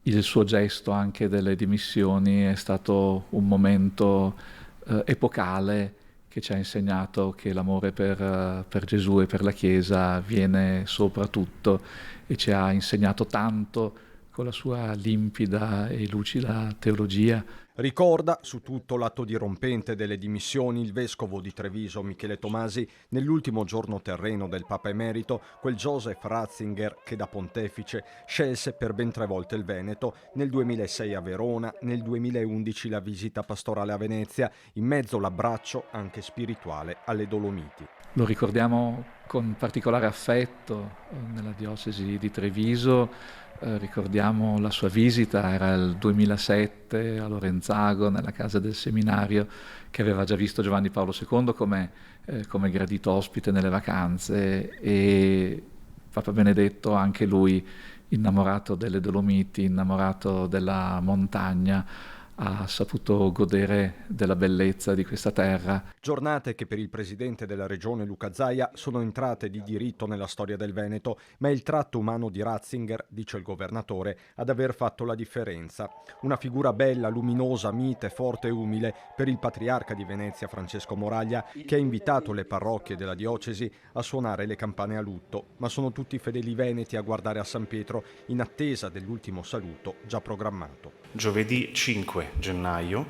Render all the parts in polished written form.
Il suo gesto anche delle dimissioni è stato un momento epocale che ci ha insegnato che l'amore per Gesù e per la Chiesa viene sopra tutto e ci ha insegnato tanto con la sua limpida e lucida teologia. Ricorda su tutto l'atto dirompente delle dimissioni il vescovo di Treviso Michele Tomasi nell'ultimo giorno terreno del Papa Emerito, quel Joseph Ratzinger che da pontefice scelse per ben 3 volte il Veneto, nel 2006 a Verona, nel 2011 la visita pastorale a Venezia, in mezzo l'abbraccio anche spirituale alle Dolomiti. Lo ricordiamo con particolare affetto nella diocesi di Treviso, ricordiamo la sua visita, era il 2007 a Lorenzago, nella casa del seminario, che aveva già visto Giovanni Paolo II come gradito ospite nelle vacanze, e Papa Benedetto, anche lui innamorato delle Dolomiti, innamorato della montagna, ha saputo godere della bellezza di questa terra. Giornate che per il presidente della regione Luca Zaia sono entrate di diritto nella storia del Veneto, ma è il tratto umano di Ratzinger, dice il governatore, ad aver fatto la differenza. Una figura bella, luminosa, mite, forte e umile per il patriarca di Venezia Francesco Moraglia, che ha invitato le parrocchie della diocesi a suonare le campane a lutto, ma sono tutti fedeli veneti a guardare a San Pietro in attesa dell'ultimo saluto già programmato. Giovedì 5 gennaio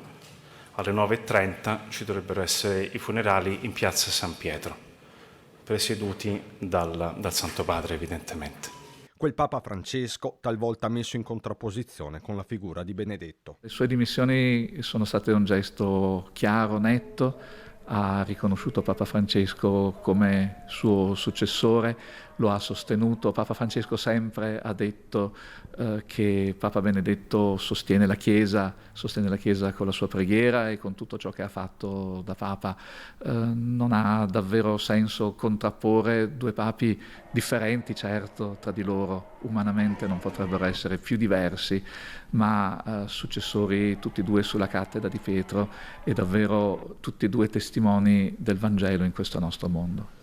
alle 9:30 ci dovrebbero essere i funerali in piazza San Pietro, presieduti dal Santo Padre evidentemente. Quel Papa Francesco talvolta messo in contrapposizione con la figura di Benedetto. Le sue dimissioni sono state un gesto chiaro, netto, ha riconosciuto Papa Francesco come suo successore, lo ha sostenuto. Papa Francesco sempre ha detto che Papa Benedetto sostiene la Chiesa con la sua preghiera e con tutto ciò che ha fatto da Papa. Non ha davvero senso contrapporre due papi differenti, certo, tra di loro, umanamente non potrebbero essere più diversi, ma successori tutti e due sulla cattedra di Pietro e davvero tutti e due testimoni del Vangelo in questo nostro mondo.